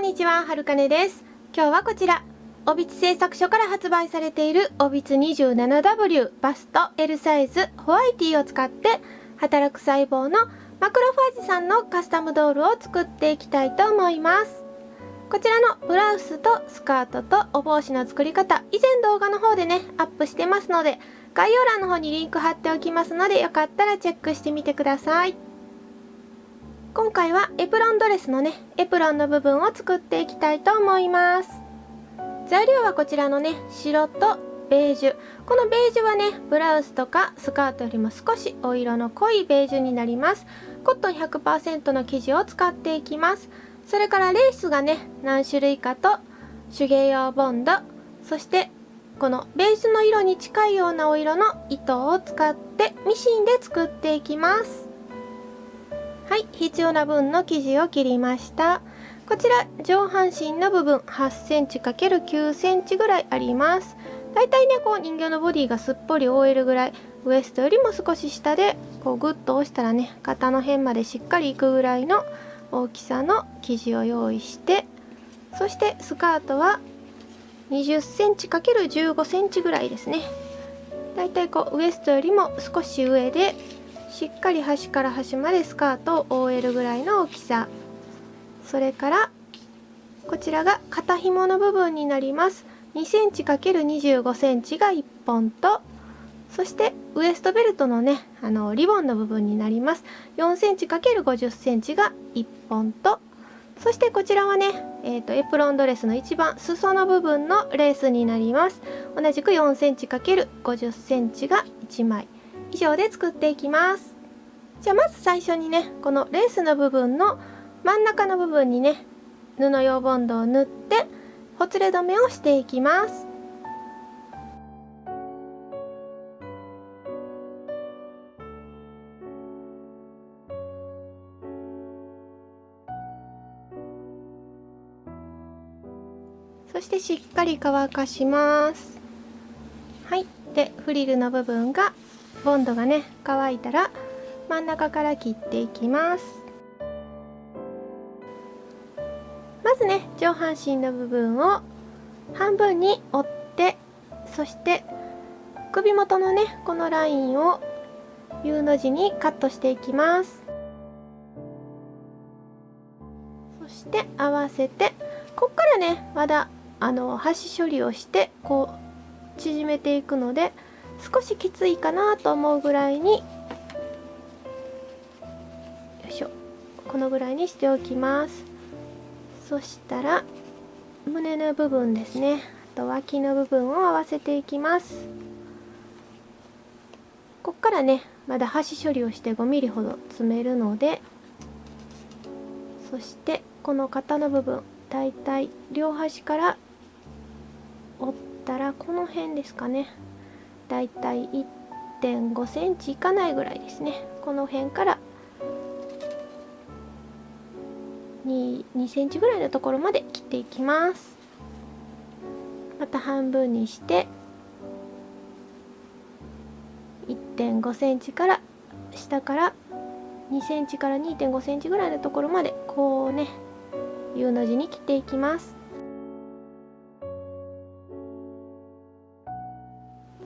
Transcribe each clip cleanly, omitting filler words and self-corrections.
にちは、はるかねです。今日はこちら、オビツ製作所から発売されているオビツ 27W バスト L サイズホワイティを使って働く細胞のマクロファージさんのカスタムドールを作っていきたいと思います。こちらのブラウスとスカートとお帽子の作り方、以前動画の方でねアップしてますので、概要欄の方にリンク貼っておきますので、よかったらチェックしてみてください。今回はエプロンドレスのねエプロンの部分を作っていきたいと思います。材料はこちらのね白とベージュ、このベージュはねブラウスとかスカートよりも少しお色の濃いベージュになります。コットン 100% の生地を使っていきます。それからレースがね何種類かと手芸用ボンド、そしてこのベージュの色に近いようなお色の糸を使ってミシンで作っていきます。はい、必要な分の生地を切りました。こちら上半身の部分 8cm×9 センチぐらいあります。だいたいねこう人形のボディがすっぽり覆えるぐらい、ウエストよりも少し下でこうグッと押したらね肩の辺までしっかりいくぐらいの大きさの生地を用意して、そしてスカートは 20cm×15 センチぐらいですね。だいたいこうウエストよりも少し上でしっかり端から端までスカートを覆えるぐらいの大きさ。それからこちらが肩紐の部分になります。 2cm×25 センチが1本と、そしてウエストベルトのねリボンの部分になります。 4cm×50 センチが1本と、そしてこちらはね、エプロンドレスの一番裾の部分のレースになります。同じく 4cm×50 センチが1枚以上で作っていきます。じゃあまず最初にねこのレースの部分の真ん中の部分にね布用ボンドを塗ってほつれ止めをしていきます。そしてしっかり乾かします。はい、でフリルの部分がボンドがね乾いたら真ん中から切っていきます。まずね上半身の部分を半分に折って、そして首元のねこのラインを U の字にカットしていきます。そして合わせてこっからねまだ端処理をしてこう縮めていくので少しきついかなと思うぐらいに、よいしょ、このぐらいにしておきます。そしたら胸の部分ですね、あと脇の部分を合わせていきます。こっからねまだ端処理をして 5mm ほど詰めるので、そしてこの肩の部分だいたい両端から折ったらこの辺ですかね、だいたい 1.5 センチいかないぐらいですね。この辺から2センチぐらいのところまで切っていきます。また半分にして1.5 センチから下から2センチから 2.5 センチぐらいのところまでこうね U の字に切っていきます。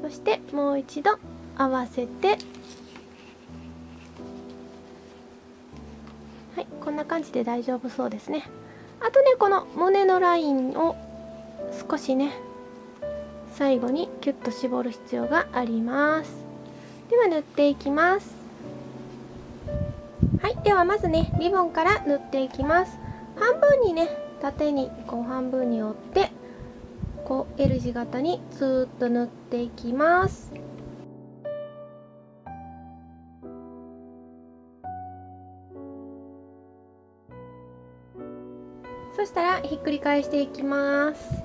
そしてもう一度合わせて、はい、こんな感じで大丈夫そうですね。あとねこの胸のラインを少しね最後にキュッと絞る必要があります。では塗っていきます。はい、ではまずねリボンから塗っていきます。半分にね縦にこう半分に折ってこう L 字型にずーっと塗っていきます。そしたらひっくり返していきます。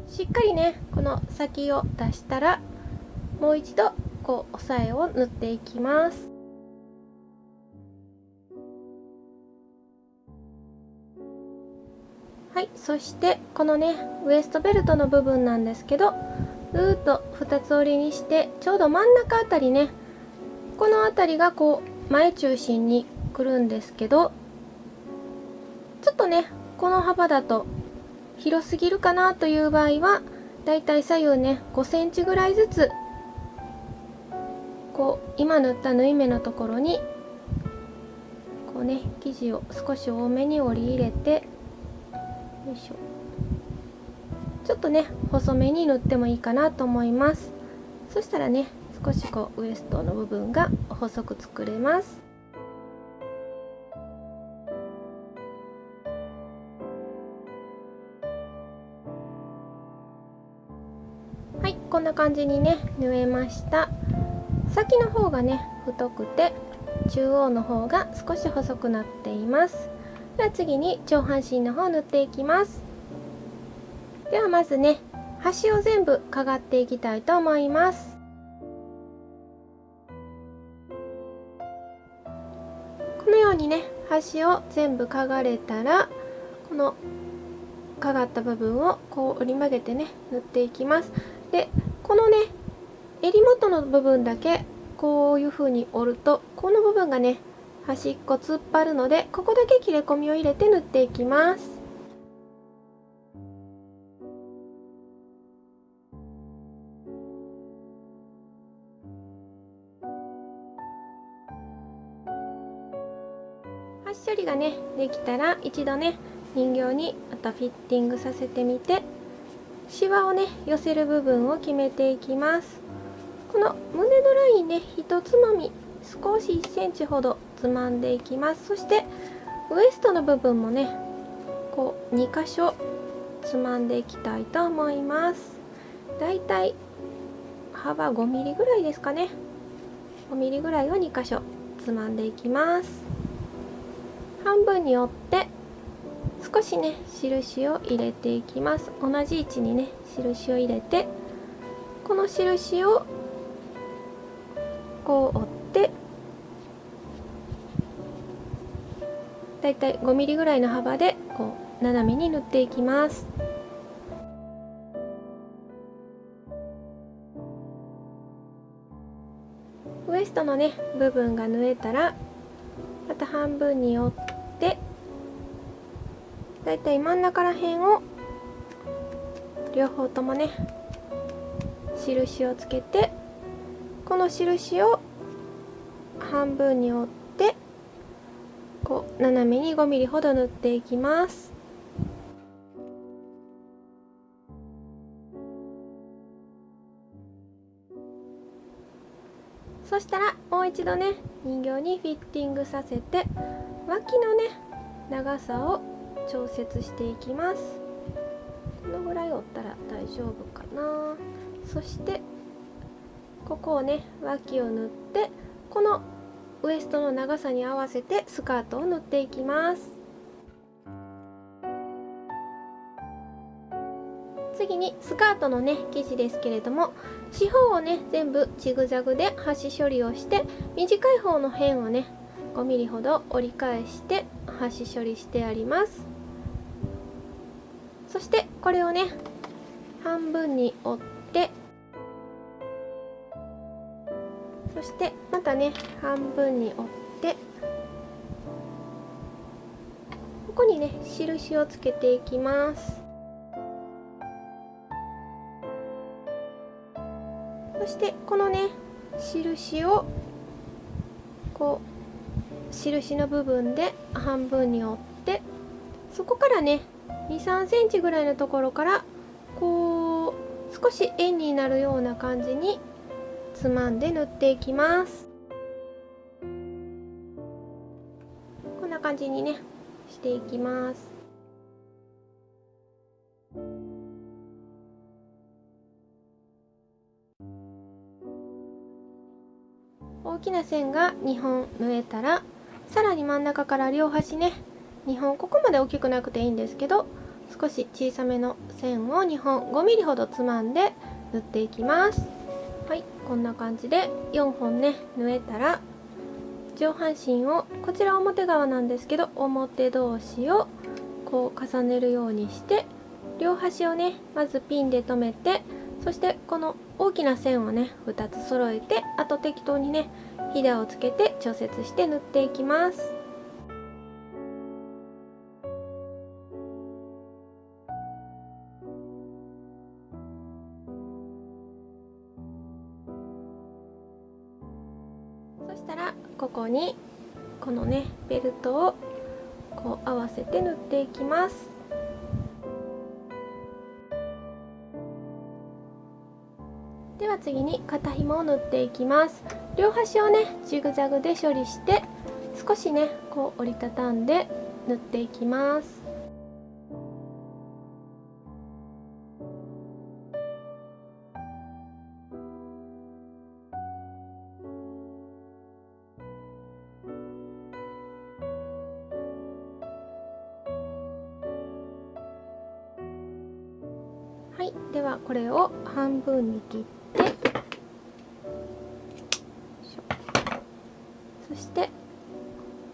しっかりねこの先を出したらもう一度こう押さえを塗っていきます。はい、そしてこのねウエストベルトの部分なんですけど、ぐーっと2つ折りにして、ちょうど真ん中あたりね、このあたりがこう前中心にくるんですけど、ちょっとねこの幅だと広すぎるかなという場合は、だいたい左右ね5センチぐらいずつ、こう今縫った縫い目のところにこうね生地を少し多めに折り入れて、よいしょ、ちょっとね細めに縫ってもいいかなと思います。そしたらね少しこうウエストの部分が細く作れます。はい、こんな感じにね縫えました。先の方がね太くて、中央の方が少し細くなっています。では次に上半身の方を縫っていきます。ではまずね端を全部かがっていきたいと思います。このようにね端を全部かがれたら、このかがった部分をこう折り曲げてね縫っていきます。でこのね襟元の部分だけこういう風に折ると、この部分がね端っこ突っ張るので、ここだけ切れ込みを入れて縫っていきます。端処理がねできたら、一度ね人形にまたフィッティングさせてみて、シワをね寄せる部分を決めていきます。この胸のラインね一つまみ、少し1センチほどつまんでいきます。そしてウエストの部分もねこう2箇所つまんでいきたいと思います。だいたい幅5ミリぐらいですかね。5ミリぐらいを2箇所つまんでいきます。半分に折って少しね印を入れていきます。同じ位置にね印を入れて、この印をこう折って、だいたい5ミリぐらいの幅でこう斜めに縫っていきます。ウエストのね部分が縫えたら、また半分に折って、だいたい真ん中ら辺を両方ともね印をつけて、この印を半分に折ってこう斜めに5ミリほど縫っていきます。そしたらもう一度ね人形にフィッティングさせて、脇のね長さを調節していきます。このぐらい折ったら大丈夫かな。そしてここをね脇を縫って、このウエストの長さに合わせてスカートを縫っていきます。次にスカートのね生地ですけれども、四方をね全部ジグザグで端処理をして、短い方の辺をね5ミリほど折り返して端処理してあります。そしてこれをね半分に折って、そしてまたね半分に折って、ここにね印をつけていきます。そしてこのね印をこう印の部分で半分に折って、そこからね2、3センチぐらいのところからこう少し円になるような感じにつまんで縫っていきます。こんな感じにねしていきます。大きな線が2本縫えたら、さらに真ん中から両端ね2本、ここまで大きくなくていいんですけど、少し小さめの線を2本5ミリほどつまんで縫っていきます。はい、こんな感じで4本ね縫えたら、上半身をこちら表側なんですけど、表同士をこう重ねるようにして、両端をねまずピンで留めて、そしてこの大きな線をね2つ揃えて、あと適当にねひだをつけて調節して縫っていきます。そしたらここにこのねベルトをこう合わせて縫っていきます。では次に肩紐を縫っていきます。両端をねジグザグで処理して、少しねこう折りたたんで縫っていきます。はい、ではこれを半分に切って、そして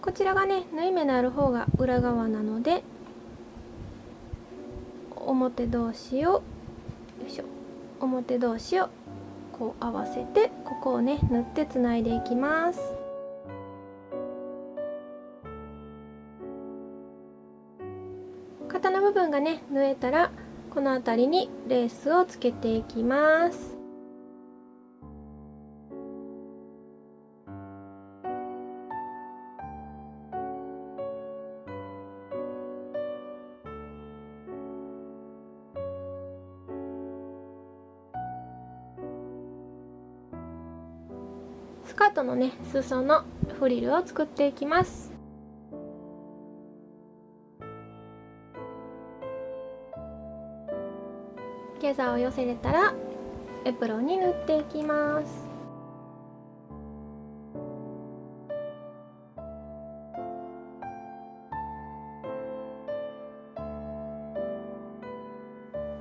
こちらがね縫い目のある方が裏側なので、表同士をこう合わせて、ここをね縫ってつないでいきます。肩の部分がね縫えたら、この辺りにレースをつけていきます。スカートのね裾のフリルを作っていきます。ギャザーを寄せれたらエプロンに縫っていきます。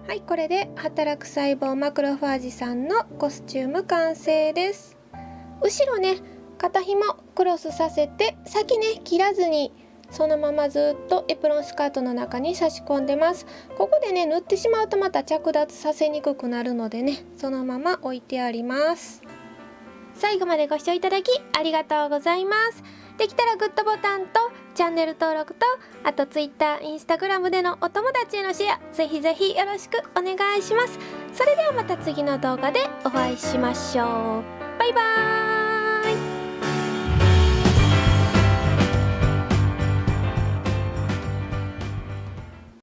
はい、これで働く細胞マクロファージさんのコスチューム完成です。後ろね肩紐クロスさせて、先ね切らずにそのままずっとエプロンスカートの中に差し込んでます。ここでね縫ってしまうとまた着脱させにくくなるのでね、そのまま置いてあります。最後までご視聴いただきありがとうございます。できたらグッドボタンとチャンネル登録と、あと Twitter、Instagram でのお友達へのシェア、ぜひぜひよろしくお願いします。それではまた次の動画でお会いしましょう。バイバーイ。